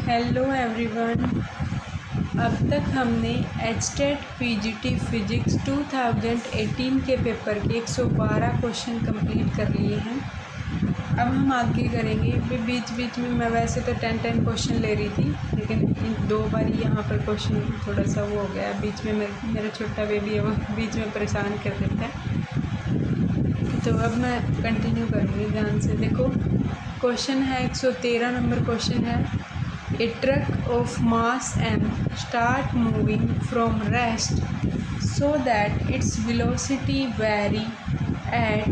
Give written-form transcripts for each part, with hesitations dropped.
Hello everyone. अब तक हमने एचटेट पीजीटी फिजिक्स 2018 के पेपर के 112 क्वेश्चन कंप्लीट कर लिए हैं। अब हम आगे करेंगे। बीच बीच में मैं वैसे तो 10 क्वेश्चन ले रही थी, लेकिन इन 2 बार यहाँ पर क्वेश्चन थोड़ा सा वो हो गया। बीच में मेरा छोटा बेबी है, वो बीच में परेशान कर देता है। तो अब मैं कंटिन्यू करूँगी, ध्यान से देखो। क्वेश्चन है 113 नंबर क्वेश्चन है। A truck of mass m start moving from rest so that its velocity vary at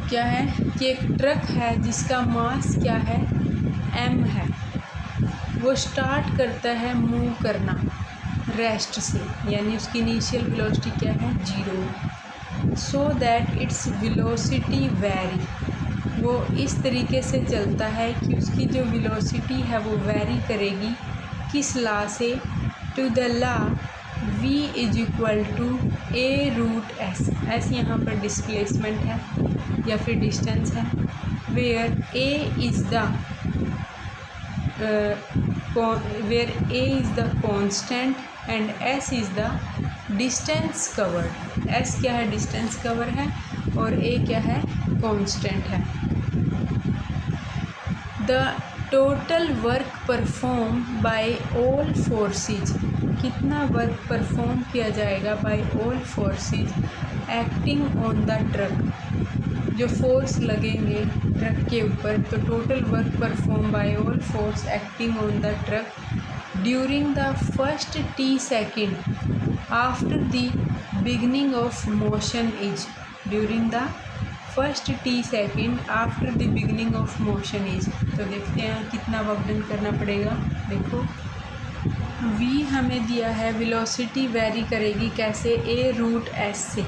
क्या है कि एक ट्रक है जिसका मास क्या है m है, वो स्टार्ट करता है मूव करना रेस्ट से, यानी उसकी इनिशियल वेलोसिटी क्या है 0। So that its velocity vary, वो इस तरीके से चलता है कि उसकी जो वेलोसिटी है वो वैरी करेगी। किस लॉ से? To the law v is equal to a root s. S यहाँ पर डिस्प्लेसमेंट है या फिर डिस्टेंस है। Where a is the constant and s is the distance covered. s क्या है? डिस्टेंस कवर है, और a क्या है? कांस्टेंट है। The total work perform by all forces, कितना वर्क परफॉर्म किया जाएगा by all forces acting on the truck, जो फोर्स लगेंगे ट्रक के ऊपर। तो total work perform by all force acting on the truck during the first t second after the beginning of motion is, during the first t second after the beginning of motion is. तो देखते हैं कितना work done करना पड़ेगा। देखो v हमें दिया है, वेलोसिटी वेरी करेगी कैसे? a रूट s से।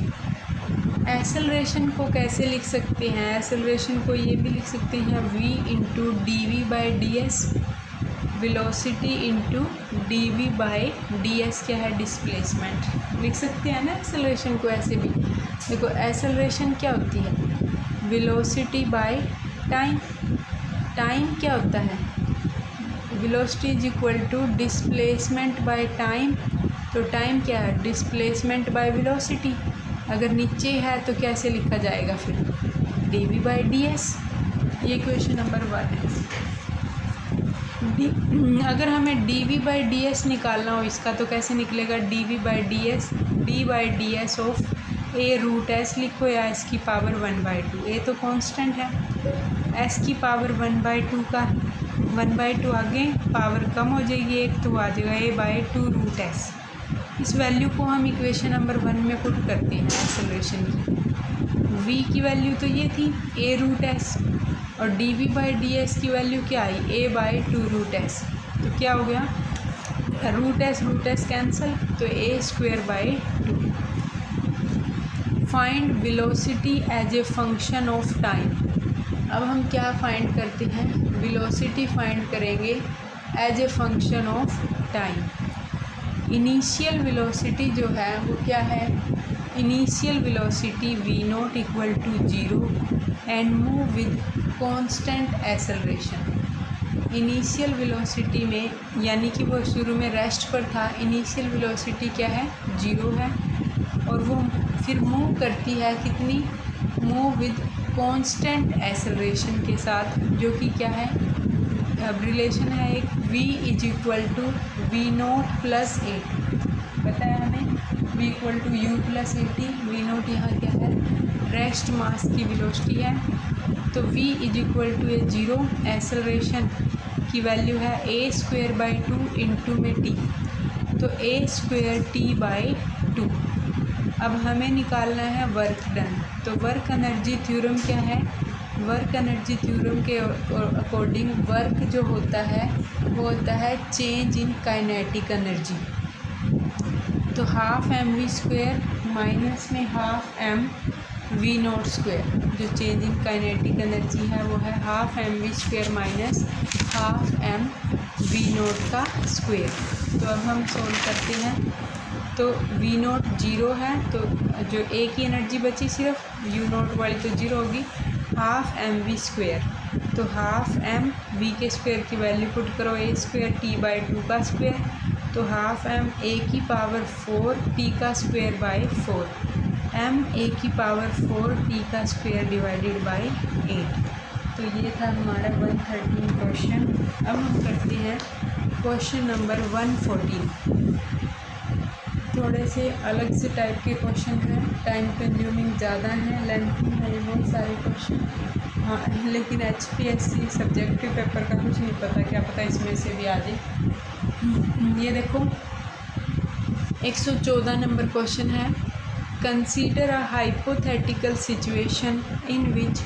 एक्सेलरेशन को कैसे लिख सकते हैं? एक्सेलरेशन को ये भी लिख सकते हैं v into d v by d s, velocity into d v by d s क्या है? डिस्प्लेसमेंट। लिख सकते हैं ना एक्सेलरेशन को ऐसे भी। देखो एक्सेलरेशन क्या होती है? Velocity by time. टाइम क्या होता है? Velocity is equal to displacement by time. तो टाइम क्या है? Displacement by velocity. अगर नीचे है तो कैसे लिखा जाएगा फिर? D v by d s. ये क्वेश्चन नंबर 1 है। अगर हमें d v by d s निकालना हो इसका, तो कैसे निकलेगा? D v by d s, d by d s of a root s लिखो, या एस की पावर 1/2। ए तो कांस्टेंट है, एस की पावर 1/2 का 1/2 आगे पावर कम हो जाएगी एक, तो आ जाएगा ए बाई 2 रूट एस। इस वैल्यू को हम इक्वेशन नंबर 1 में पुट करते हैं एक्सेलरेशन की। वी की वैल्यू तो ये थी ए रूट एस, और d v by d s की वैल्यू क्या आई? A by 2 root s. तो क्या हो गया? रूट एस कैंसिल, तो a square by 2। Find velocity as a function of time. अब हम क्या फाइंड करते हैं? वेलोसिटी फाइंड करेंगे as a function of time. Initial velocity जो है वो क्या है? Initial velocity v naught equal to 0 and move with constant acceleration. Initial velocity में, यानी कि वो शुरू में रेस्ट पर था, इनिशियल वेलोसिटी क्या है? 0 है, और वो फिर मूव करती है कितनी? मूव विद कांस्टेंट एक्सेलरेशन के साथ, जो कि क्या है? अब रिलेशन है एक, v is equal to v naught plus 8। पता है हमें v equal to u plus 80। V naught यहाँ क्या है? रेस्ट मास की वेलोसिटी है। तो v is equal to 0, acceleration की वैल्यू है a स्क्वेयर बाई 2 इंटू में t, तो a स्क्वेयर t बाई 2। अब हमें निकालना है वर्क डन। तो वर्क एनर्जी थ्योरम क्या है? वर्क एनर्जी थ्योरम के अकॉर्डिंग वर्क जो होता है वो होता है चेंज इन काइनेटिक एनर्जी। तो half m v square minus में half m v naught square, जो चेंज इन काइनेटिक एनर्जी है वो है half m v square minus half m v naught का स्क्वेयर। तो अब हम सोल्व करते हैं। तो वी नॉट 0 है, तो जो ए की एनर्जी बची सिर्फ, यू नॉट वाली तो 0 होगी, हाफ एम वी स्क्वेयर। तो हाफ एम, वी के स्क्वायर की वैल्यू पुट करो ए स्क्वायर टी बाई 2 का स्क्वायर, तो हाफ एम ए की पावर 4 टी का स्क्वायर बाई 4, एम ए की पावर 4 टी का स्क्वायर डिवाइडेड बाई 8। तो ये था हमारा 113 क्वेश्चन। अब हम करते हैं क्वेश्चन नंबर 114। थोड़े से अलग से टाइप के क्वेश्चन हैं, टाइम कंज्यूमिंग ज़्यादा है, लेंथी है ये बहुत सारे क्वेश्चन। हाँ, लेकिन HPSC सब्जेक्टिव पेपर का कुछ नहीं पता, क्या पता इसमें से भी आ जाए। ये देखो 114 नंबर क्वेश्चन है। Consider a hypothetical situation in which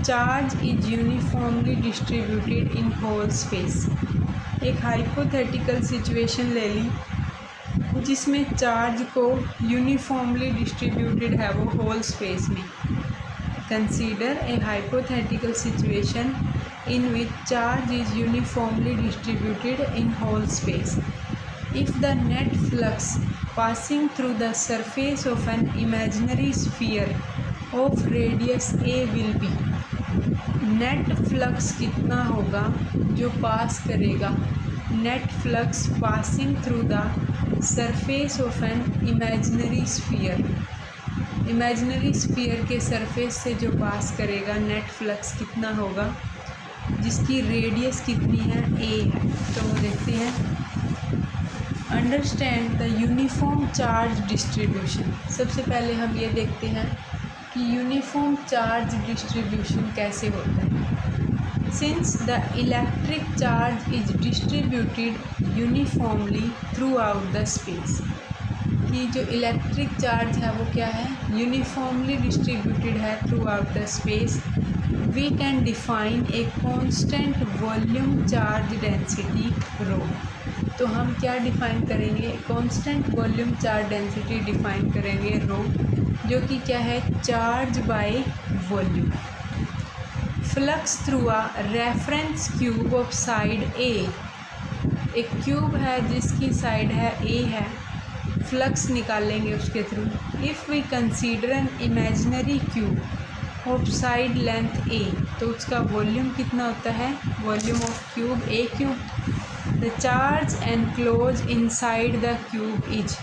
charge is uniformly distributed in whole space. एक हाइपोथेटिकल सिचुएशन ले ली जिसमें चार्ज को यूनिफॉर्मली डिस्ट्रीब्यूटेड है वो होल स्पेस में। Consider a hypothetical situation in which charge is uniformly distributed in whole space. If the net flux passing through the surface of an imaginary sphere of radius a will be. Net flux कितना होगा जो पास करेगा, net flux passing through the surface of an imaginary sphere, imaginary sphere के surface से जो पास करेगा net flux कितना होगा, जिसकी रेडियस कितनी है, ए है। तो वो देखते हैं। Understand the uniform charge distribution. सबसे पहले हम ये देखते हैं कि यूनिफॉर्म चार्ज डिस्ट्रीब्यूशन कैसे होता है। Since the electric charge is distributed uniformly throughout the space, कि जो इलेक्ट्रिक चार्ज है वो क्या है, यूनिफॉर्मली डिस्ट्रीब्यूटेड है throughout the space, we can define a constant volume charge density rho. तो हम क्या डिफ़ाइन करेंगे, constant volume charge density define करेंगे रो, जो कि क्या है, charge by volume. Flux through a reference cube of side a, एक क्यूब है जिसकी साइड है ए है, फ्लक्स निकालेंगे उसके through. If we consider an imaginary cube of side length a, तो उसका वॉल्यूम कितना होता है, volume of cube a cube. The charge enclose inside the cube is,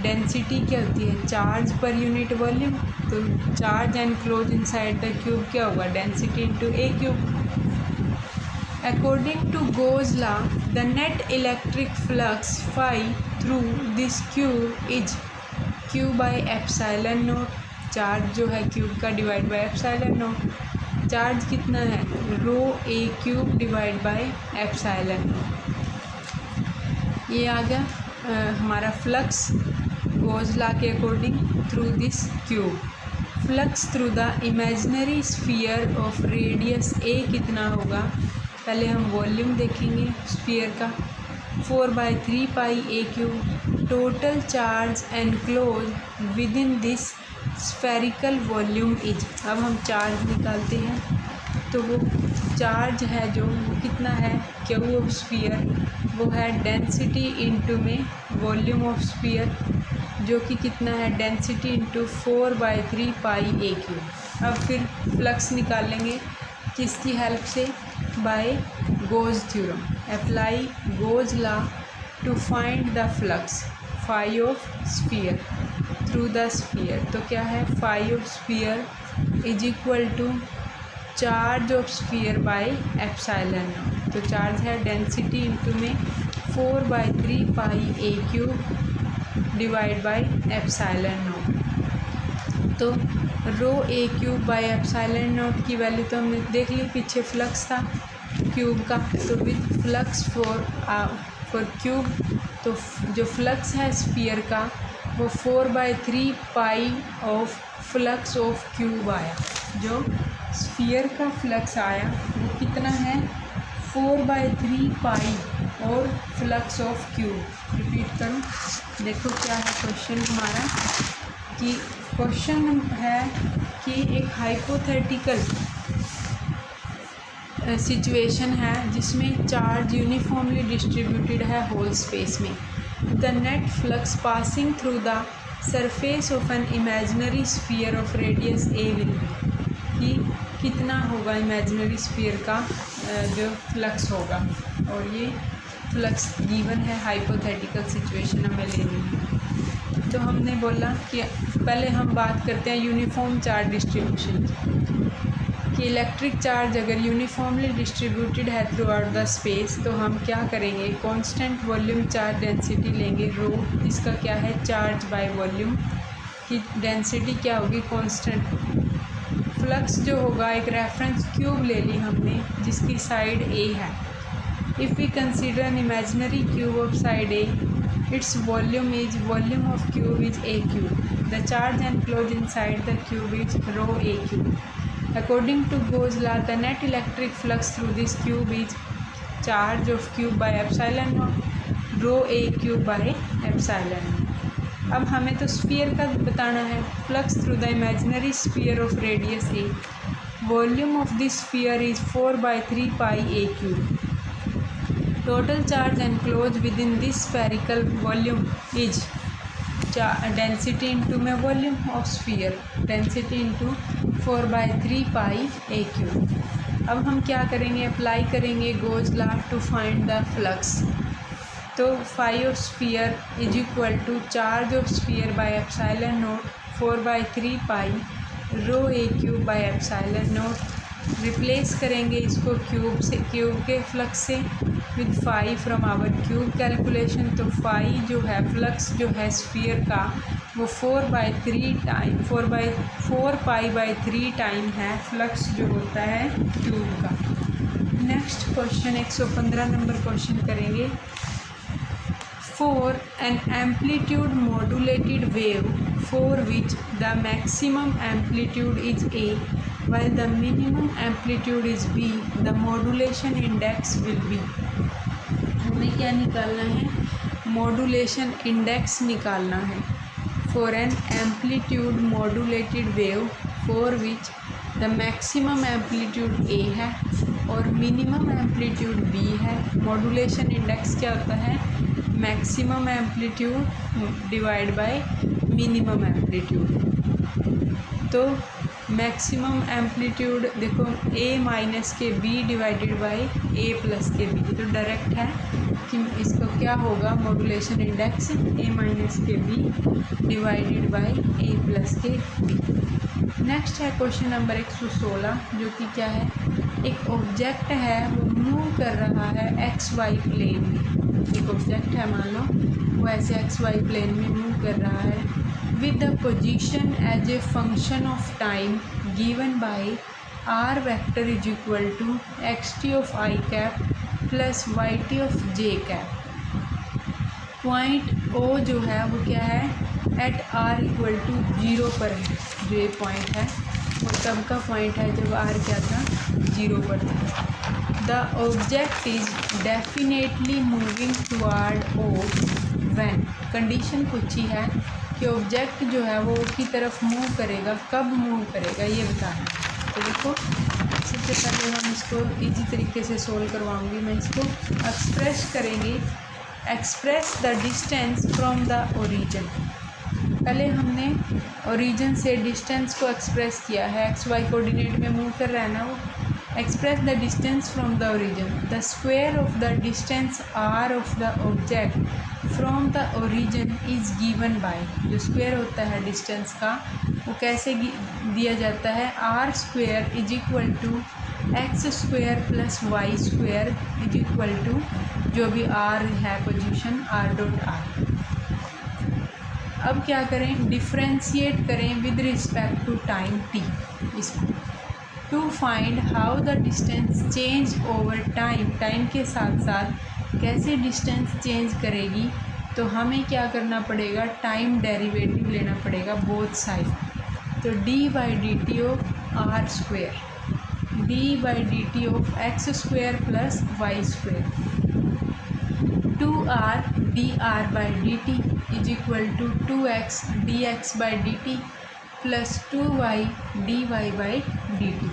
density क्या होती है, चार्ज पर यूनिट वॉल्यूम, तो charge enclose inside the cube क्या होगा, density into a cube. According to Gauss law the net electric flux phi through this cube is q by epsilon naught, charge जो है cube का divide by epsilon naught. Charge कितना है, rho a cube divide by epsilon naught. ये आ गया हमारा flux Gauss law के according through this cube. Flux through the imaginary sphere of radius a कितना होगा, पहले हम वॉल्यूम देखेंगे स्फीयर का, 4/3 pi a cube. Total charge enclose within this spherical volume is. अब हम चार्ज निकालते हैं, तो वो चार्ज है जो वो कितना है, क्यू ऑफ स्फीयर, वो है डेंसिटी इंटू में वॉल्यूम ऑफ स्फीयर, जो कि कितना है, density into 4/3 pi a cube. अब फिर फ्लक्स निकालेंगे किसकी हेल्प से, by Gauss theorem. Apply Gauss law to find the flux phi of sphere through the sphere. तो क्या है, phi of sphere is equal to charge of sphere by epsilon naught. तो charge है density into में 4/3 pi a cube divide bye epsilon naught. तो रो a cube by epsilon not की value तो हमने देख ली, पीछे फ्लक्स था क्यूब का, तो विद फ्लक्स फॉर क्यूब, तो जो फ्लक्स है स्फीयर का वो 4/3 पाई ऑफ फ्लक्स ऑफ क्यूब आया। जो स्फीयर का फ्लक्स आया वो कितना है, 4/3 पाई और फ्लक्स ऑफ क्यूब। रिपीट करूँ, देखो क्या है क्वेश्चन हमारा, कि क्वेश्चन है कि एक हाइपोथेटिकल सिचुएशन है जिसमें चार्ज यूनिफॉर्मली डिस्ट्रीब्यूटेड है होल स्पेस में। The net flux passing through the surface of an imaginary sphere of radius a will B, कि कितना होगा इमेजिनरी स्फीयर का जो फ्लक्स होगा। और ये फ्लक्स गिवन है, हाइपोथेटिकल सिचुएशन हमें लेनी है। तो हमने बोला कि पहले हम बात करते हैं यूनिफॉर्म चार्ज डिस्ट्रीब्यूशन कि इलेक्ट्रिक चार्ज अगर यूनिफॉर्मली डिस्ट्रीब्यूटेड है थ्रू आउट द स्पेस, तो हम क्या करेंगे, कांस्टेंट वॉल्यूम चार्ज डेंसिटी लेंगे रो, इसका क्या है चार्ज बाय वॉल्यूम की डेंसिटी क्या होगी कांस्टेंट। फ्लक्स जो होगा एक रेफरेंस क्यूब ले ली हमने जिसकी साइड ए है। If we consider an imaginary cube of side a, its volume of cube is a cube. The charge enclosed inside the cube is rho a cube. According to Gauss law, the net electric flux through this cube is charge of cube by epsilon naught, rho a cube by epsilon naught। अब हमें तो sphere का बताना है, flux through the imaginary sphere of radius a, volume of this sphere is 4/3 pi a cube. Total charge enclose within this spherical volume is density into में volume of sphere, density into 4/3 pi a cube. अब हम क्या करेंगे, apply करेंगे Gauss law to find the flux. तो phi of sphere is equal to charge of sphere by epsilon naught 4/3 pi row a cube by epsilon naught. Replace करेंगे इसको cube से, cube के फ्लक्स से with phi from our cube calculation. तो phi जो है flux जो है स्फीयर का वो 4 पाई बाई 3 टाइम है फ्लक्स जो होता है क्यूब का। नेक्स्ट क्वेश्चन 115 नंबर क्वेश्चन करेंगे। For an amplitude modulated wave for which the maximum amplitude is A while the minimum amplitude is B, the modulation index will be। हमें क्या निकालना है, मॉड्यूलेशन इंडेक्स निकालना है। For an amplitude modulated wave for which the maximum amplitude A है और minimum amplitude B है। Modulation index क्या होता है, maximum amplitude divide by minimum amplitude. तो मैक्सिमम एम्पलीट्यूड देखो A माइनस के B divided by A plus के B, तो डायरेक्ट है कि इसको क्या होगा मॉड्यूलेशन इंडेक्स A माइनस के B divided by A plus के B। नेक्स्ट है क्वेश्चन नंबर 116 जो कि क्या है, एक ऑब्जेक्ट है वो मूव कर रहा है XY प्लेन में। एक ऑब्जेक्ट है मान लो वो ऐसे XY प्लेन में मूव कर रहा है with the position as a function of time given by r vector is equal to xt of I cap plus yt of j cap। Point O जो है वो क्या है, एट r इक्वल टू 0 पर है। जो ये पॉइंट है वो तब का पॉइंट है जब r क्या था 0 पर था। The object is definitely moving toward O when, condition पूछी है कि ऑब्जेक्ट जो है वो की तरफ मूव करेगा, कब मूव करेगा ये बताना है। तो देखो सबसे पहले हम इसको इजी तरीके से सोल्व करवाऊंगी मैं इसको। एक्सप्रेस करेंगे, express the distance from the origin. पहले हमने ओरिजिन से डिस्टेंस को एक्सप्रेस किया है, XY कोऑर्डिनेट में मूव कर रहा है ना वो। Express the distance from the origin, the square of the distance r of the object from the origin is given by. जो स्क्वायर होता है डिस्टेंस का वो कैसे दिया जाता है, r square is equal to x square plus y square is equal to जो भी r है पोजीशन r डॉट r। अब क्या करें, डिफ्रेंशिएट करें with respect to time t इसको। To find how the distance change over time, time के साथ साथ कैसे डिस्टेंस चेंज करेगी, तो हमें क्या करना पड़ेगा, टाइम डेरिवेटिव लेना पड़ेगा बोथ साइड। तो d by d t of r square, d by d t of x square plus y square, 2r dr by d t is equal to 2x dx by d t plus 2y dy by d t.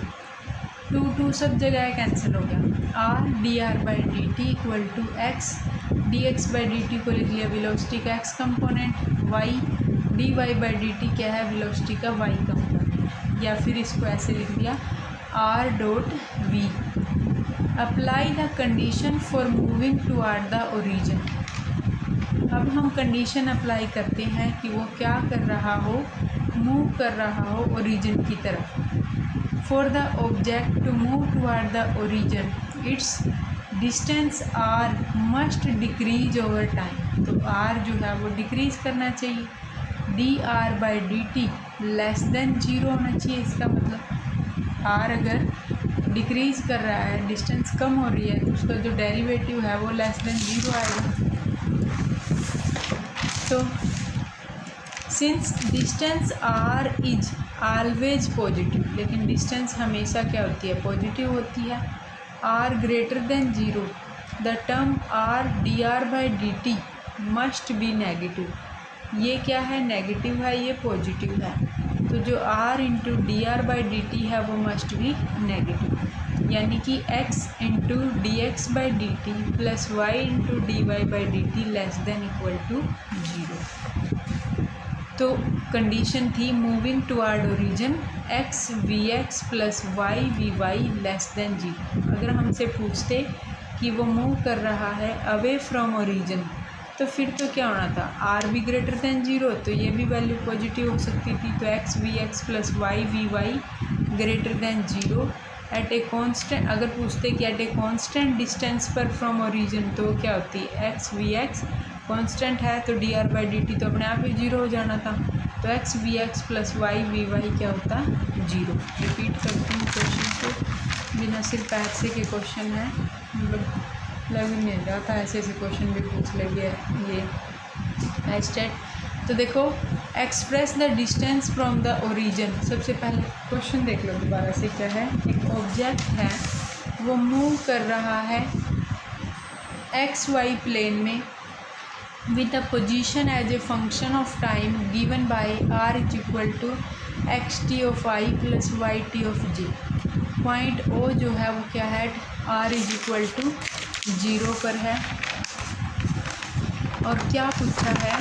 2 सब जगह cancel हो गया। r dr by d t equal to x dx by d t को लिख लिया velocity का x component, y dy by d T क्या है वेलोसिटी का y कंपोनेंट, या फिर इसको ऐसे लिख दिया r dot v. Apply the condition for moving toward the origin. अब हम कंडीशन अप्लाई करते हैं कि वो क्या कर रहा हो, मूव कर रहा हो ओरिजिन की तरफ। For the object to move toward the origin its distance r must decrease over time. तो आर जो है वो डिक्रीज करना चाहिए। D r by d t less than zero होना चाहिए। इसका मतलब आर अगर डिक्रीज कर रहा है, डिस्टेंस कम हो रही है, तो उसका जो डेरिवेटिव है वो लेस देन जीरो आएगा। तो since distance r is always positive, लेकिन डिस्टेंस हमेशा क्या होती है, पॉजिटिव होती है। R greater than zero the term r d r by d t must be negative. ये क्या है, नेगेटिव है, ये पॉजिटिव है। तो जो r into d r by d t है वो मस्ट बी नेगेटिव, यानी कि x into d x by d t plus y into d y by d t less than equal to zero. तो condition थी moving toward origin x v x plus y v y less than zero. अगर हमसे पूछते कि वो move कर रहा है अवे फ्रॉम ओरिजिन, तो फिर तो क्या होना था, आर भी ग्रेटर देन जीरो, तो ये भी वैल्यू पॉजिटिव हो सकती थी। तो x v x plus y v y greater than zero at a constant. अगर पूछते कि एट ए कॉन्स्टेंट डिस्टेंस पर फ्रॉम ओरिजिन, तो क्या होती, एक्स वी एक्स कॉन्स्टेंट है तो d r by d t तो अपने आप ही जीरो हो जाना था। तो x v x plus y v y क्या होता, जीरो। रिपीट करती हूँ क्वेश्चन को, बिना सिर्फ पैसे के क्वेश्चन है, मतलब लग नहीं जाता ऐसे ऐसे क्वेश्चन भी पूछ लेंगे ये स्टेट। तो देखो, express the distance from the origin. सबसे पहले क्वेश्चन देख लो दोबारा से, क्या है, एक ऑब्जेक्ट है वो मूव कर रहा है एक्स वाई प्लेन में with a position as a function of time given by r is equal to x t of I plus y t of j। Point O जो है वो क्या है, r is equal to zero पर है। और क्या पूछा है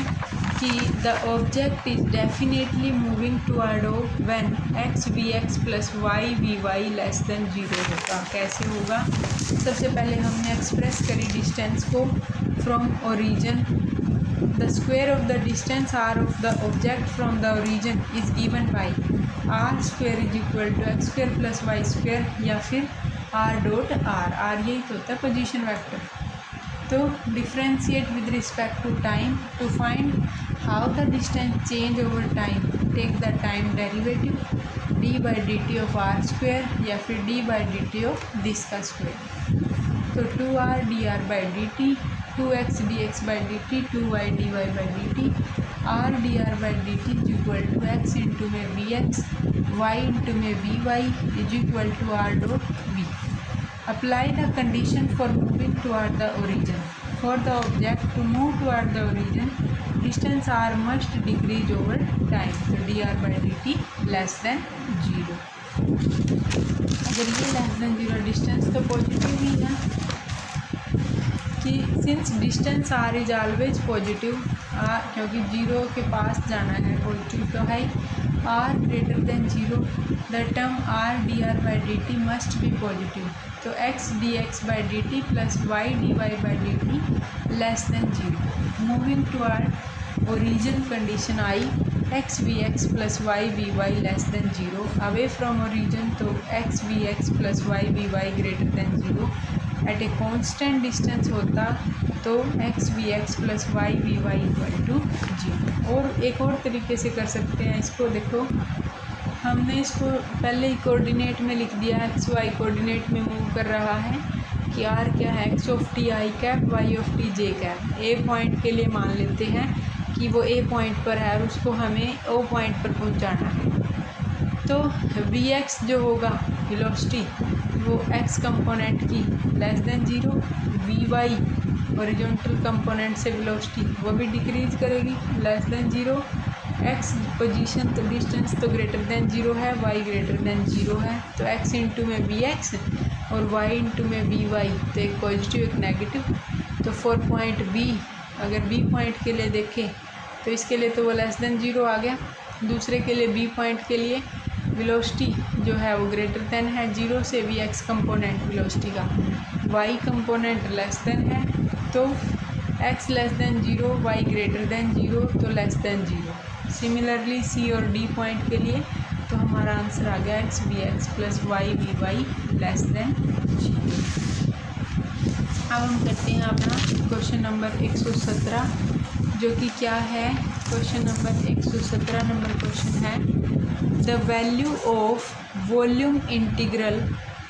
कि the object is definitely moving toward O when x v x plus y v y less than zero होगा। कैसे होगा, सबसे पहले हमने एक्सप्रेस करी डिस्टेंस को from origin. The square of the distance r of the object from the origin is given by r square is equal to x square plus y square या फिर r dot r। r यही तो होता है position vector. तो differentiate with respect to time to find how the distance change over time, take the time derivative d by d t of r square या फिर d by d t of this का square. तो 2r dr by d t, 2x dx by d t, 2y dy by d t, r dr by d t is equal to x into में v x, y into में v y is equal to r dot v। Apply the condition for moving toward the origin. For the object to move toward the origin distance r must decrease over time. तो dr by d t less than zero. अगर ये less than zero, distance तो positive ही है कि since distance r is always positive, क्योंकि zero के पास जाना है, पॉजिटिव तो है। R greater than zero the term r d r by d t must be positive. तो x d x by d t plus y d y by d t less than zero. Moving toward origin condition I x v x plus y v y less than zero. Away from origin तो x v x plus y v y greater than zero. At a constant distance होता तो x v x plus y v Y equal to zero. और एक और तरीके से कर सकते हैं इसको, देखो हमने इसको पहले ही कोऑर्डिनेट में लिख दिया, एक्स वाई कोऑर्डिनेट में मूव कर रहा है कि आर क्या है, x of t i cap, y of t j cap. A point के लिए मान लेते हैं कि वो ए पॉइंट पर है और उसको हमें ओ पॉइंट पर पहुंचाना है। तो वी एक्स जो होगा वेलोसिटी वो एक्स कंपोनेंट की less than zero, v y horizontal component से वेलोसिटी वो भी डिक्रीज करेगी less than zero. X position तो डिस्टेंस तो ग्रेटर देन जीरो है, वाई ग्रेटर देन जीरो है, तो एक्स इंटू में वी एक्स और वाई इंटू में वी वाई, तो एक पॉजिटिव एक नेगेटिव। तो फॉर पॉइंट बी, अगर बी पॉइंट के लिए देखें तो इसके लिए तो वो लेस देन जीरो आ गया, दूसरे के लिए बी पॉइंट के लिए वेलोसिटी जो है वो ग्रेटर देन है 0 से, वी एक्स कंपोनेंट वेलोसिटी का, वाई कंपोनेंट लेस देन है, तो x less than 0, y greater than 0, तो लेस देन 0। सिमिलरली सी और डी पॉइंट के लिए तो हमारा आंसर आ गया x v x plus y v y less than 0। अब हम करते हैं अपना क्वेश्चन नंबर 117, जो कि क्या है, क्वेश्चन नंबर 117 नंबर क्वेश्चन है, the value of volume integral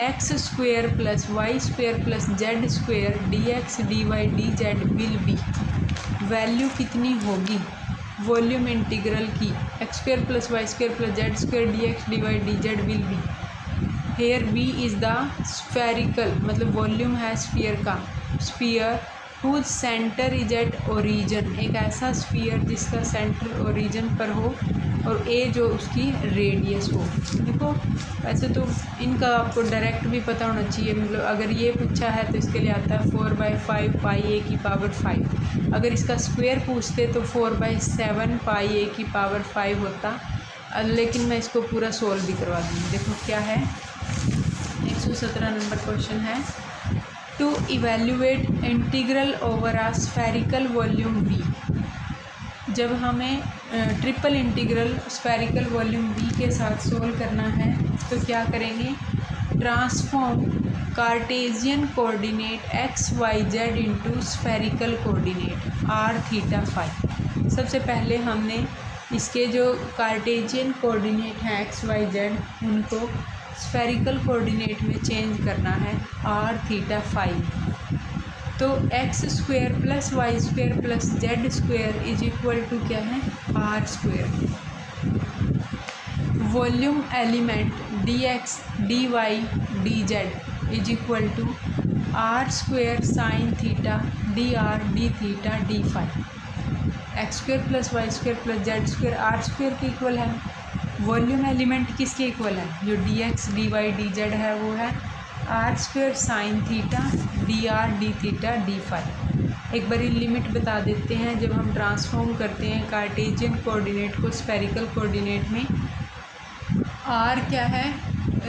x square plus y square plus z square d x d y d z will be. Value कितनी होगी वॉल्यूम इंटीग्रल की x square plus y square plus z square d x d y d z will be. Here v is the spherical, मतलब volume है sphere का, sphere whose centre is at origin, एक ऐसा sphere जिसका centre origin पर हो और ए जो उसकी रेडियस हो। देखो वैसे तो इनका आपको डायरेक्ट भी पता होना चाहिए, मतलब अगर ये पूछा है तो इसके लिए आता है 4/5 पाई ए की पावर 5। अगर इसका स्क्वायर पूछते तो 4/7 पाई ए की पावर 5 होता, लेकिन मैं इसको पूरा सोल्व भी करवा दूँगी। देखो क्या है, 117 नंबर क्वेश्चन है, to evaluate integral over a spherical volume v. जब हमें triple integral spherical volume v के साथ सोल्व करना है तो क्या करेंगे, transform Cartesian coordinate x y z into spherical coordinate r theta phi. सबसे पहले हमने इसके जो कार्टेशियन कोऑर्डिनेट हैं एक्स वाई जेड, उनको स्फेरिकल कोऑर्डिनेट में चेंज करना है आर थीटा फाई। तो x square plus y square plus z square is equal to क्या है, r square. Volume element d x d y d z is equal to r square sine theta d r d theta d phi. X square plus y square plus z square r square के equal है। Volume element किसके equal है, जो d x d y d z है वो है r square sine theta d r d theta d phi. एक बारी लिमिट बता देते हैं, जब हम ट्रांसफॉर्म करते हैं कार्टेशियन कोऑर्डिनेट को स्फेरिकल कोऑर्डिनेट में, आर क्या है,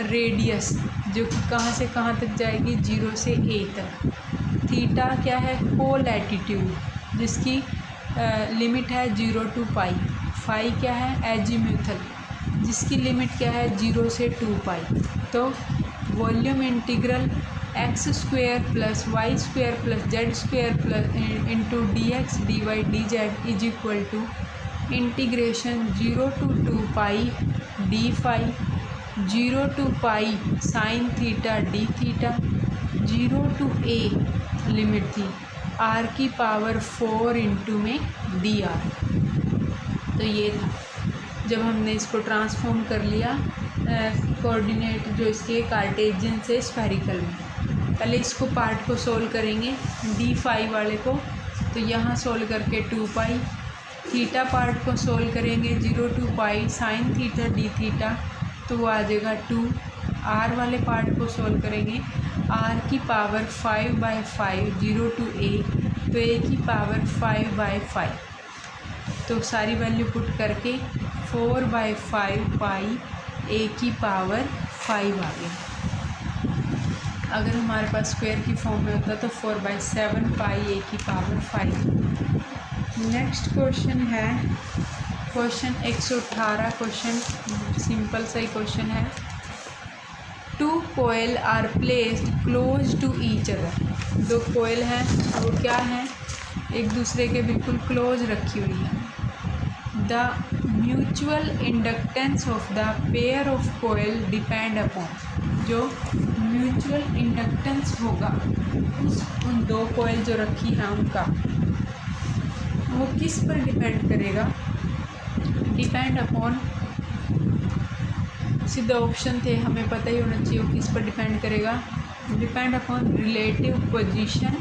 रेडियस जो कि कहाँ से कहाँ तक जाएगी, 0 से a तक। थीटा क्या है, को लैटिट्यूड जिसकी लिमिट है 0 to पाई। फाई क्या है, एजीम्यूथल जिसकी लिमिट क्या है 0 से 2 पाई। तो volume integral x square plus y square plus z square plus into d x d y d z is equal to integration 0 to 2 pi d phi 0 to pi sine theta d theta 0 to a limit थी r की power 4 into में d r. तो ये था जब हमने इसको transform कर लिया कोऑर्डिनेट जो इसके कार्टेशियन से स्फेरिकल में। पहले इसको पार्ट को सोल्व करेंगे डी फाई वाले को, तो यहाँ सोल्व करके 2 पाई, थीटा पार्ट को सोल्व करेंगे 0 to pi sine theta d theta, तो वो आ जाएगा 2। आर वाले पार्ट को सोल्व करेंगे आर की पावर 5/5 0 to a, तो a की पावर 5/5। तो सारी वैल्यू पुट करके 4/5 पाई a की पावर 5 आ गई। अगर हमारे पास स्क्वायर की फॉर्म में होता तो 4/7 पाई a की पावर 5। नेक्स्ट क्वेश्चन है क्वेश्चन 118। क्वेश्चन सिंपल सा ही क्वेश्चन है, 2 coil are placed close to each other. 2 coil हैं वो क्या हैं, एक दूसरे के बिल्कुल क्लोज रखी हुई है। The mutual inductance of the pair of coil depend upon, जो म्यूचुअल इंडक्टेंस होगा उन 2 कोयल जो रखी हैं उनका, वो किस पर डिपेंड करेगा, डिपेंड अपॉन, सीधा ऑप्शन थे हमें पता ही होना चाहिए वो किस पर डिपेंड करेगा, depend upon relative position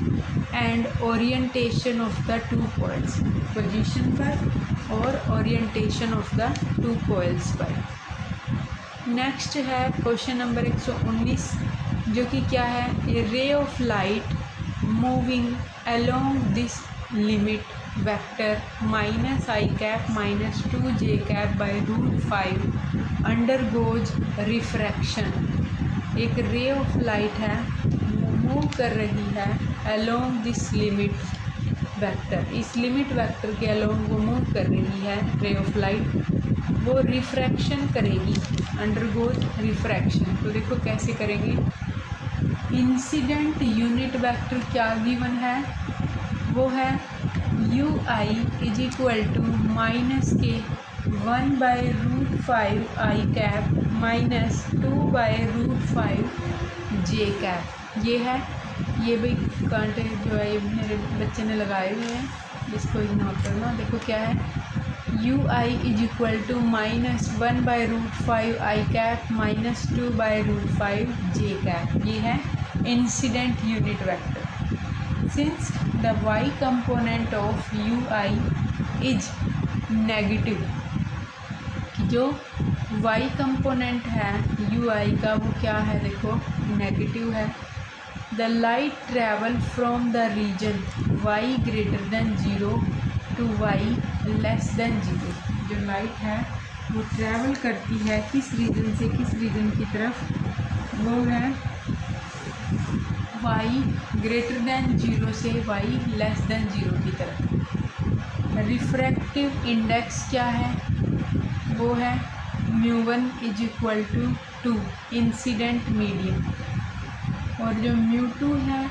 and orientation of the 2 coils, position पर और ओरिएंटेशन ऑफ द 2 कोयल्स पर। नेक्स्ट है क्वेश्चन नंबर 119, जो कि क्या है, a ray of light moving along this limit vector minus i cap minus 2j cap by √5 undergoes refraction. एक ray of light है, मूव कर रही है अलोंग दिस लिमिट वेक्टर, इस लिमिट वेक्टर के अलोंग वो मूव कर रही है रे ऑफ लाइट, वो रिफ्रैक्शन करेगी, अंडरगोज रिफ्रैक्शन। तो देखो कैसे करेंगे। इंसिडेंट यूनिट वेक्टर क्या गिवन है, वो है u i is equal to minus के 1/√5 i cap minus 2/√5 j cap. ये है, ये भी कांटे जो है ये मेरे बच्चे ने लगाए हुए हैं, इसको इग्नोर करना। देखो क्या है, u i is equal to minus 1/√5 i cap minus 2/√5 j cap. ये है incident unit vector. Since the y component of u i is negative, जो वाई कंपोनेंट है यू आई का वो क्या है, देखो नेगेटिव है। The light travel from the region y greater than 0 to y less than 0। जो लाइट है वो ट्रैवल करती है किस रीजन से किस रीजन की तरफ, वो है वाई ग्रेटर देन 0 से वाई लेस देन 0 की तरफ। रिफ्रैक्टिव इंडेक्स क्या है, वो है μ1 is equal to 2 incident medium, और जो μ2 है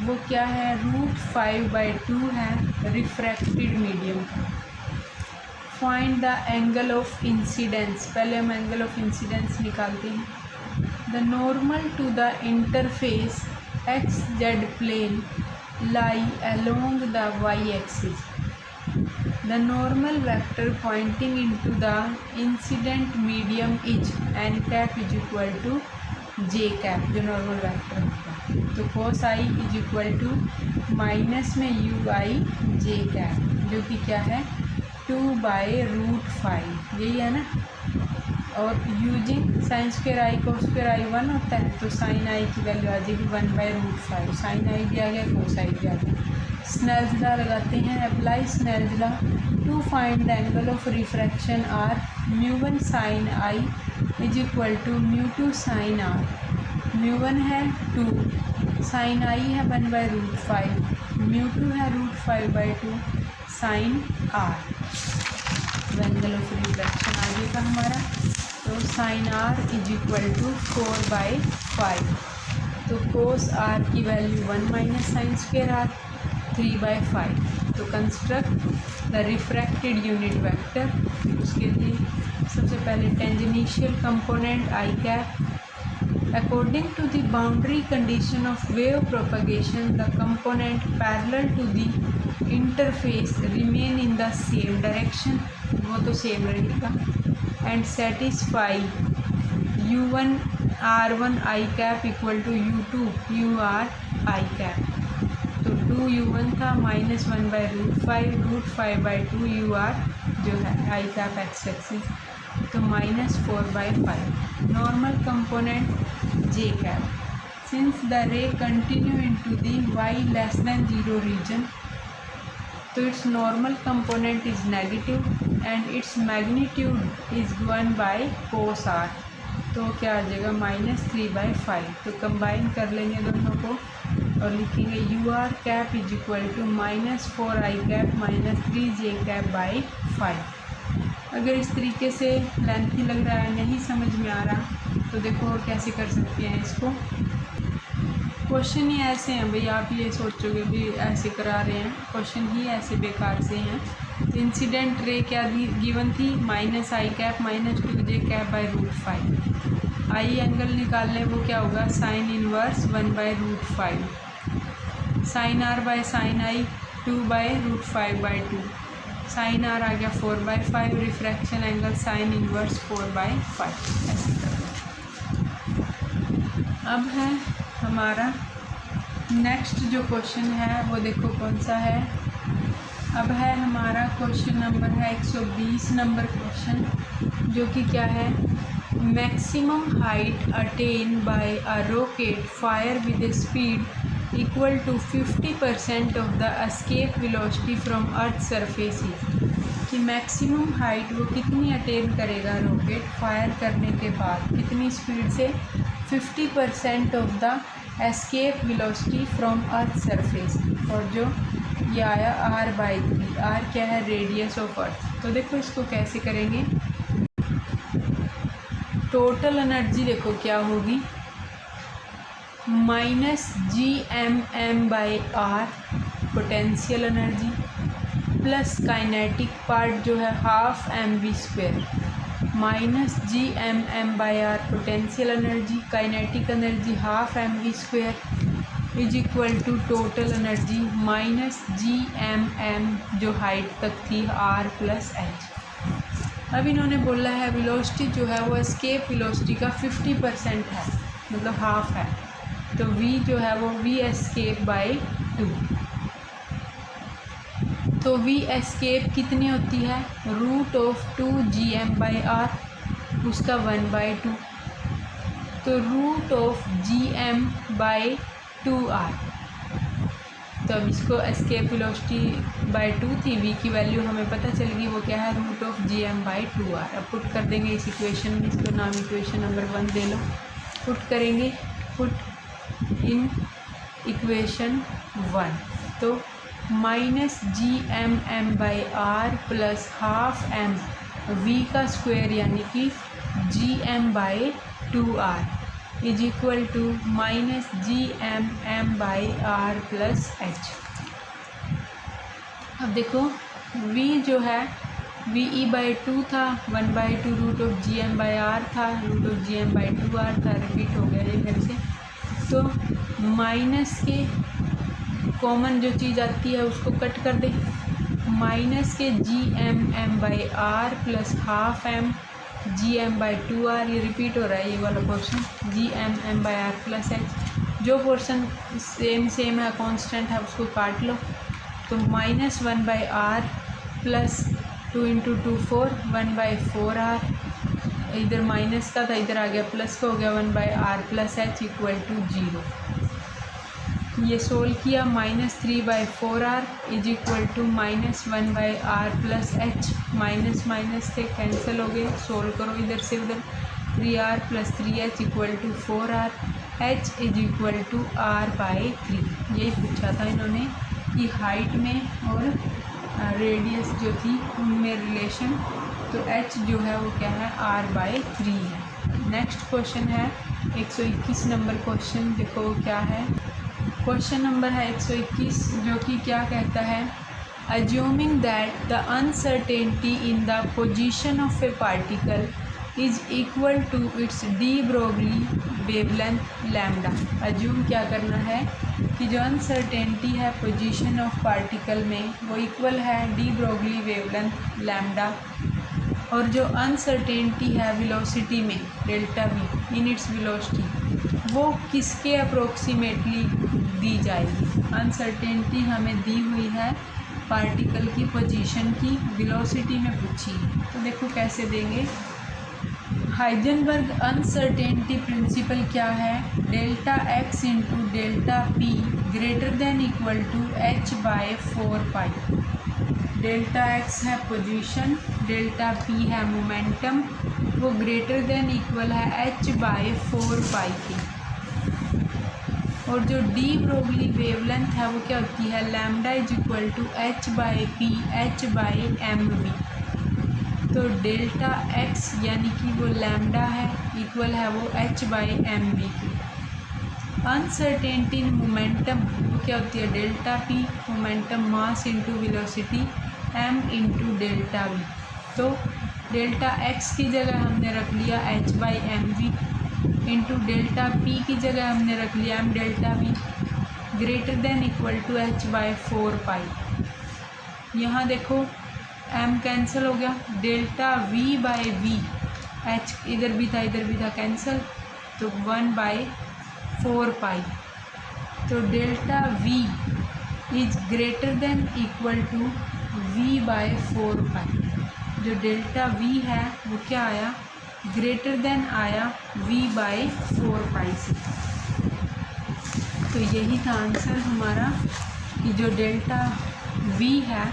वो क्या है, √5/2 है refracted medium. Find the angle of incidence, पहले हम एंगल ऑफ इंसिडेंस निकालते हैं। The normal to the interface XZ plane lie along the y axis. The normal vector pointing into the incident medium is n cap is equal to j cap, जो normal vector होगा। तो cos i is equal to minus में u i j cap, जो कि क्या है 2/√5, यही है ना। और using sine square i cos square i 1 होता है, तो साइन i की वैल्यू आ जाएगी 1/√5। साइन i भी आ गया, cos i भी आ गया। स्नेल्स लॉ लगाते हैं, apply Snell's law to find the angle of refraction r. μ1 sine i is equal to μ2 sine r. μ1 है 2, साइन आई है 1/√5, μ2 है √5/2 sine r. Angle of refraction आ जाएगा हमारा, तो sine r is equal to 4/5। तो कोस आर की value 1 minus sine square r 3/5। तो construct the refracted unit vector. उसके लिए सबसे पहले tangential component i cap. According to the boundary condition of wave propagation the component parallel to the interface remain in the same direction, वो तो same रहेगा। And satisfy u1 r1 i cap equal to u2 ur i cap. तो 2u1 था minus 1/√5, √5/2 ur जो है i cap x axis, तो minus 4/5। Normal component j cap. Since the ray continue into the y less than 0 region, तो its normal component is negative and its magnitude is 1/cos r। तो क्या आ जाएगा -3/5। तो combine कर लेंगे दोनों को और लिखेंगे u r cap is equal to -4 i cap minus 3j cap by 5। अगर इस तरीके से लेंथी लग रहा है, नहीं समझ में आ रहा, तो देखो कैसे कर सकते हैं इसको। क्वेश्चन ही ऐसे हैं भाई, आप ये सोचोगे भी ऐसे करा रहे हैं, क्वेश्चन ही ऐसे बेकार से हैं। तो इंसिडेंट रे क्या गिवन थी, minus i cap minus 2j cap by √5। I angle निकाल लें, वो क्या होगा sine inverse 1/√5। Sine r by sine i 2/√5/2। Sine r आ गया 4/5। Refraction angle sine inverse 4/5। ऐसे अब है हमारा नेक्स्ट जो क्वेश्चन है वो देखो कौन सा है। अब है हमारा क्वेश्चन नंबर है 120 नंबर क्वेश्चन, जो कि क्या है, maximum height attain by a rocket fire with a speed equal to 50% of the escape velocity from earth surface is, कि मैक्सिमम हाइट वो कितनी अटेन करेगा रॉकेट फायर करने के बाद, कितनी स्पीड से, 50% of the escape velocity from earth surface. और जो ये आया r/3, r क्या है, रेडियस ऑफ अर्थ। तो देखो इसको कैसे करेंगे, टोटल एनर्जी देखो क्या होगी, -gmm/r potential energy plus kinetic part जो है ½ mv², -gmm/r potential energy, kinetic energy ½ mv² is equal to total energy -gmm जो हाइट तक थी r + h। अब इन्होंने बोला है वेलोसिटी जो है वो एस्केप वेलोसिटी का 50% है, मतलब हाफ है, तो v जो है वो v escape/2। तो v escape कितनी होती है, √2gm/r, उसका 1/2, तो √gm/2r। तो अब इसको एस्केप वेलोसिटी/2 थी, v की वैल्यू हमें पता चल गई, वो क्या है, √gm/2r। अब पुट कर देंगे इस इक्वेशन में, इसको नाम इक्वेशन नंबर 1 दे लो, पुट करेंगे, पुट इन इक्वेशन 1, तो -gmm/r प्लस ½ v का स्क्वायर यानी कि gm/2r is equal to -gmm/r plus h। अब देखो v जो है ve/2 था, 1/2 √gm/r था, √gm/2r था, रिपीट हो गया ये फिर से। तो माइनस के कॉमन जो चीज़ आती है उसको कट कर दे, माइनस के gmm/r प्लस ½ gm/2r, ये रिपीट हो रहा है ये वाला पोर्शन, gmm/r प्लस h। जो पोर्शन सेम है, कांस्टेंट है, उसको काट लो, तो -1/r प्लस 2 × 2 4, 1/4r, इधर माइनस का था, इधर आ गया प्लस का, हो गया 1/r plus h equal to 0। ये सोल्व किया, -3/4r is equal to -1/r plus h, minus minus थे कैंसिल हो गए, सोल्व करो इधर से उधर, 3r plus 3h equal to 4r, h is equal to r/3। यही पूछा था इन्होंने कि हाइट में और रेडियस जो थी उनमें रिलेशन, तो h जो है वो क्या है, r/3 है। नेक्स्ट क्वेश्चन है 121 नंबर क्वेश्चन, देखो क्या है, क्वेश्चन नंबर है 121, जो कि क्या कहता है, assuming that the uncertainty in the position of a particle is equal to its de Broglie wavelength lambda. Assume क्या करना है कि जो अनसर्टेनिटी है पोजीशन ऑफ पार्टिकल में वो इक्वल है डी ब्रोगली वेवलेंथ लैम्डा, और जो अनसर्टेनिटी है वेलोसिटी में ΔV इन इट्स वेलोसिटी, वो किसके अप्रोक्सीमेटली दी जाएगी। अनसर्टेनिटी हमें दी हुई है पार्टिकल की पोजीशन की, वेलोसिटी में पूछी, तो देखो कैसे देंगे। हाइजेनबर्ग अनसर्टेनिटी प्रिंसिपल क्या है, Δx × Δp greater than equal to h/4π। Δx है पोजीशन, Δp है मोमेंटम, वो ग्रेटर देन इक्वल है h/4π के। और जो डी ब्रोगली वेवलेंथ है वो क्या होती है, lambda is equal to h/p h/mv। तो Δx यानी कि वो लैम्डा है, इक्वल है वो h/mv की। अनसर्टेनिटी इन मोमेंटम वो क्या होती है, Δp momentum mass into velocity m into Δv। तो Δx की जगह हमने रख लिया h/mv इंटू Δp की जगह हमने रख लिया m∆v greater than equal to h/4π। यहाँ देखो m कैंसिल हो गया, ΔV/v, h इधर भी था कैंसिल, तो 1/4π। तो Δv is greater than equal to v/4π। जो Δv है वो क्या आया, ग्रेटर देन आया v/4π से। तो यही था आंसर हमारा कि जो डेल्टा V है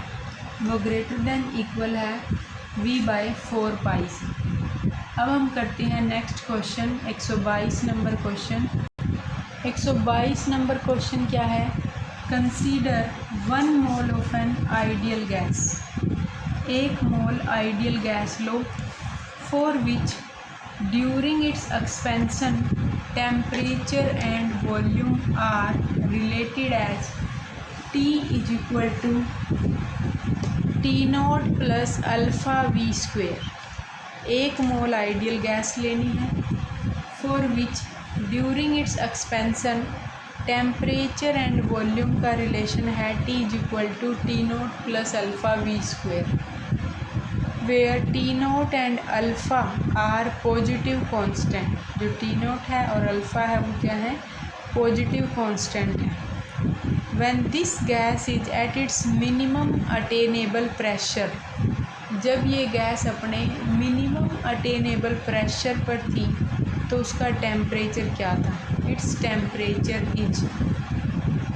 वो ग्रेटर देन इक्वल है V/4 से। अब हम करते हैं next question 122 number question. 122 number question क्या है? Consider 1 mole of an ideal gas. 1 mole ideal gas लो for which during its expansion temperature and volume are related as T is equal to T0 plus alpha V square. 1 mole ideal gas लेनी है for which during its expansion temperature and volume का relation है T is equal to T0 plus alpha V square, where T0 and alpha are positive constant. जो T0 है और alpha है वो क्या है? पॉजिटिव कांस्टेंट है। When this gas is at its minimum attainable pressure, जब ये गैस अपने मिनिमम अटेनेबल प्रेशर पर थी तो उसका टेम्परेचर क्या था? इट्स टेम्परेचर इज,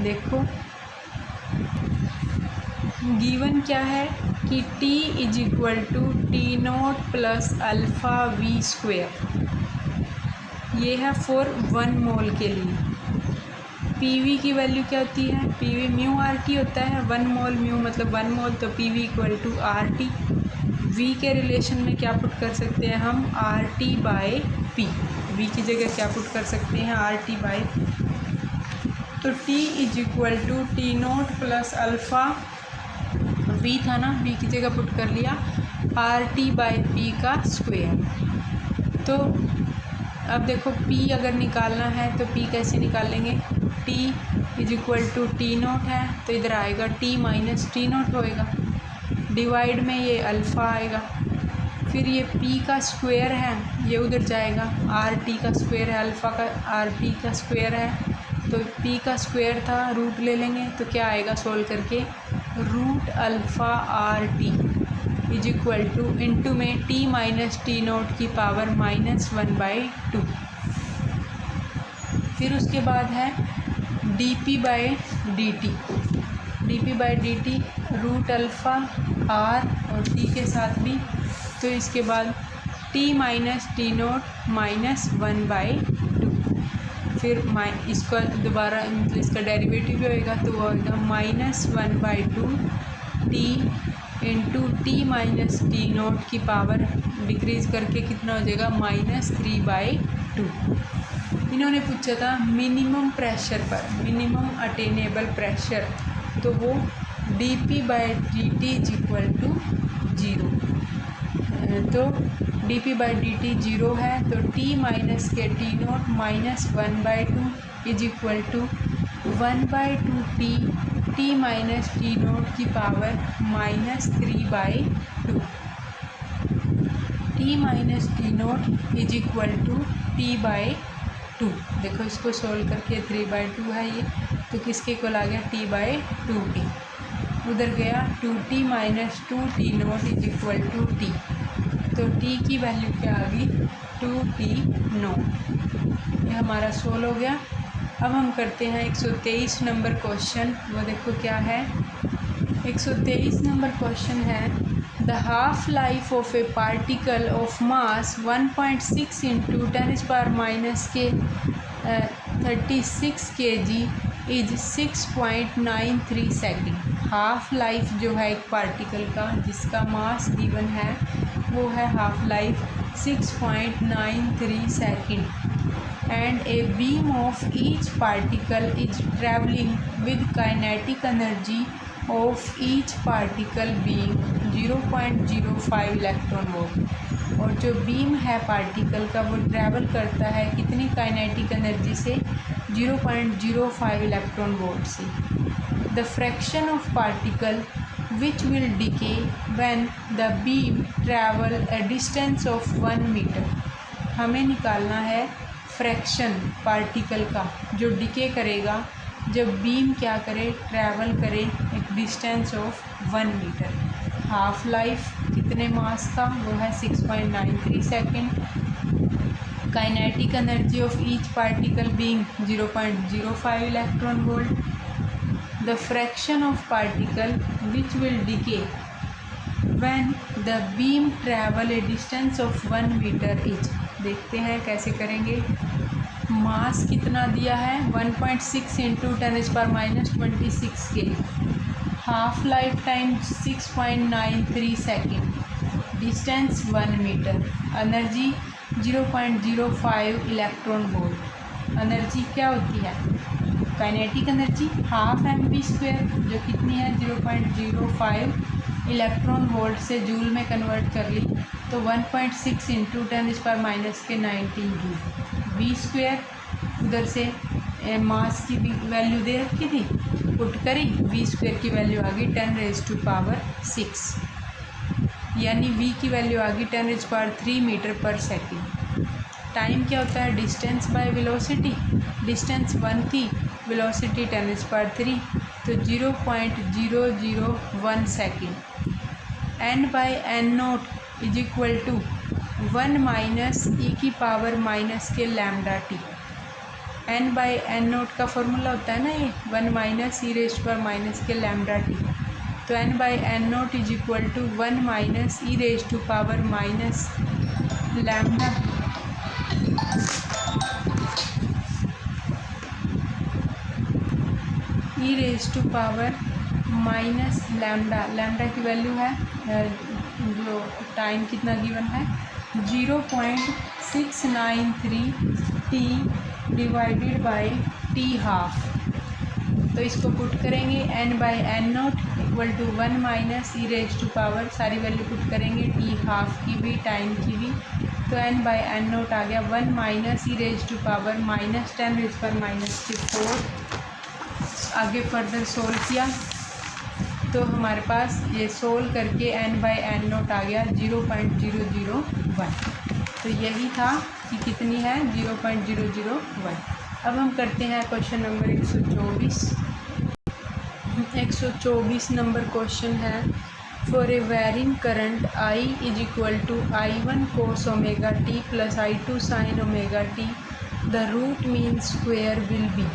देखो गिवन क्या है कि T is equal to T0 plus alpha V square. ये है फॉर 1 मोल के लिए। PV की वैल्यू क्या होती है? PV म्यू RT होता है। 1 मोल म्यू मतलब 1 मोल, तो PV equal to RT। V के रिलेशन में क्या पुट कर सकते हैं हम? RT/P। V की जगह क्या पुट कर सकते हैं? RT/P। तो T is equal to T0 plus alpha V था ना, V की जगह पुट कर लिया RT/P का स्क्वेयर। तो अब देखो P अगर निकालना है तो P कैसे निकालेंगे? T is equal to T0 है तो इधर आएगा T माइनस T0 होएगा, डिवाइड में ये अल्फ़ा आएगा, फिर ये P का स्क्वेयर है ये उधर जाएगा, RT का स्क्वेयर है, अल्फ़ा का RT का स्क्वेयर है, तो P का स्क्वेयर था, रूट ले लेंगे तो क्या आएगा सोल्व करके? Root alpha RT is equal to into में T माइनस T0 की पावर -1/2। फिर उसके बाद है dP/dt। dP/dt root alpha R और T के साथ भी, तो इसके बाद T माइनस T0 -1/2। फिर इसका दोबारा मतलब इसका डेरिवेटिव भी होएगा तो वो होएगा -1/2 T into T minus T0 की पावर डिक्रीज़ करके कितना हो जाएगा? -3/2। इन्होंने पूछा था मिनिमम प्रेशर पर, मिनिमम अटेनेबल प्रेशर, तो वो dP/dt इज इक्वल टू 0। तो dP/dt 0 है तो T माइनस के T0 -1/2 is equal to 1/2 T minus T0 की power -3/2। T minus T0 is equal to T/2। देखो इसको सोल्व करके 3/2 है ये, तो किसके इक्वल आ गया? T/2T। उधर गया 2T minus 2T0 is equal to T, तो T की वैल्यू क्या आ गई? 2T0। ये हमारा सोल्व हो गया। अब हम करते हैं 123 नंबर क्वेश्चन। वो देखो क्या है? 123 नंबर क्वेश्चन है the half life of a particle of mass 1.6 into 10⁻⁻36 kg is 6.93 second. Half life जो है एक पार्टिकल का जिसका मास गिवन है वो है half life 6.93 second and a beam of each particle is travelling with kinetic energy of each particle being 0.05 electron volt. और जो बीम है पार्टिकल का वो ट्रैवल करता है कितनी काइनेटिक एनर्जी से? 0.05 इलेक्ट्रॉन वोल्ट से। The fraction of particle which will decay when the beam travel a distance of 1 metre. हमें निकालना है फ्रैक्शन पार्टिकल का जो डिके करेगा जब बीम क्या करे? ट्रैवल करे एक distance of 1 metre. Half life कितने मास का? वो है 6.93 second. Kinetic energy of each particle being 0.05 electron volt, the fraction of particle which will decay when the beam travel a distance of 1 metre each. देखते हैं कैसे करेंगे। मास कितना दिया है 1.6 इंटू 10⁻⁻26 के, half life time 6.93 second, distance 1 metre, energy 0.05 electron volt. Energy क्या होती है काइनेटिक एनर्जी हाफ mv², जो कितनी है 0.05 इलेक्ट्रॉन वोल्ट से जूल में कन्वर्ट कर ली तो 1.6 इंटू 10⁻⁻19 जूल। v², उधर से मास की वैल्यू दे रखी थी, पुट करी, v² की वैल्यू आ गई 10⁻6, यानी v की वैल्यू आ गई 10⁻³ मीटर पर सेकेंड। टाइम क्या होता है डिस्टेंस बाय वेलोसिटी, डिस्टेंस 1 थी, वेलोसिटी 10⁻³ तो 0.001 second. n/n0 is equal to 1 minus e⁻के लैम्डा टी। n/n0 का फॉर्मूला होता है ना ये 1 माइनस e⁻ के लैम्डा टी, तो n/n0 is equal to 1 minus e⁻लैम्डा लैम्डा। लैम्डा की वैल्यू है जो टाइम कितना गिवन है 0.693 t divided by t half. तो इसको पुट करेंगे n/n0 equal to 1 minus e⁻, सारी वैल्यू पुट करेंगे t हाफ की भी टाइम की भी, तो n/n0 आ गया 1 माइनस e⁻-10⁻⁴। आगे फर्दर सोल्व किया तो हमारे पास ये सोल्व करके n/n0 आ गया 0.001। तो यही था कि कितनी है 0.001। अब हम करते हैं क्वेश्चन नंबर 124 नंबर क्वेश्चन है for a varying current I is equal to I1 cos omega t plus I2 sin omega t, the root mean square will be.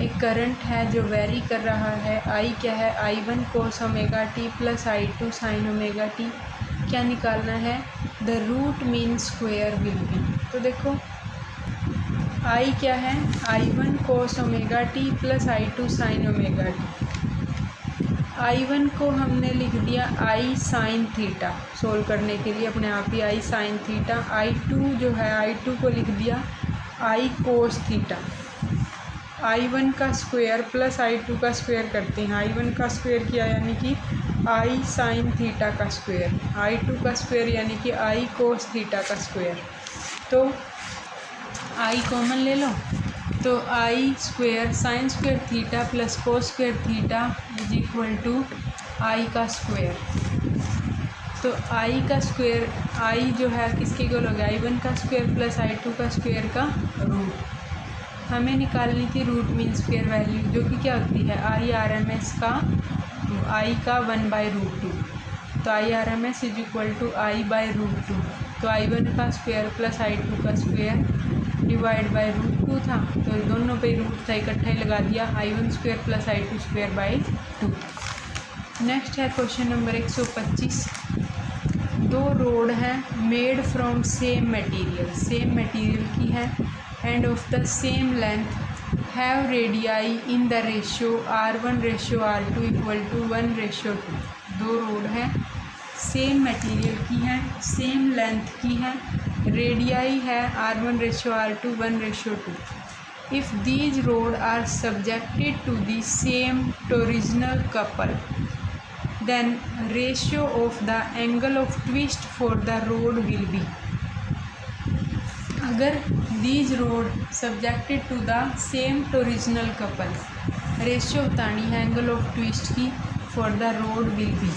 एक करंट है जो वेरी कर रहा है, I क्या है I1 cos omega t plus I2 sin omega t, क्या निकालना है the root mean square will be. तो देखो I क्या है I1 cos omega t plus I2 sin omega t। I1 को हमने लिख दिया I sin थीटा, सोल्व करने के लिए अपने आप ही I sin थीटा। I2 जो है I2 को लिख दिया I cos थीटा। I1 का स्क्वायर प्लस I2 का स्क्वायर करते हैं, I1 का स्क्वायर किया यानी कि I sin थीटा का स्क्वायर, I2 का स्क्वायर यानी कि I cos थीटा का स्क्वायर। तो I कॉमन ले लो तो I square sine square theta plus cos square theta is equal to I का स्क्वायर। तो I का स्क्वायर I जो है किसके इक्वल हो गया I1 का स्क्वायर प्लस I2 का स्क्वायर का रूट। हमें निकालनी थी रूट मीन स्क्वायर वैल्यू, जो कि क्या होती है IRMS का I का 1/√2। तो IRMS is equal to I/√2। तो I1 का स्क्वायर प्लस I2 का स्क्वायर डिवाइड बाई √2 था, तो दोनों पे रूट था, इकट्ठा ही लगा दिया I1 square plus I2 square by 2। Next है क्वेश्चन नंबर 125। दो रोड हैं मेड फ्रॉम सेम मटेरियल की है and of the same length have radii in the ratio R1:R2 equal to 1:2। दो रोड हैं सेम मटेरियल की हैं, सेम लेंथ की हैं, रेडियाई है R1:R2 1:2। If these rod are subjected to the same torsional couple then ratio of the angle of twist for the rod will be. अगर these rod subjected to the same torsional couple, ratio बतानी है angle of twist की for the rod will B.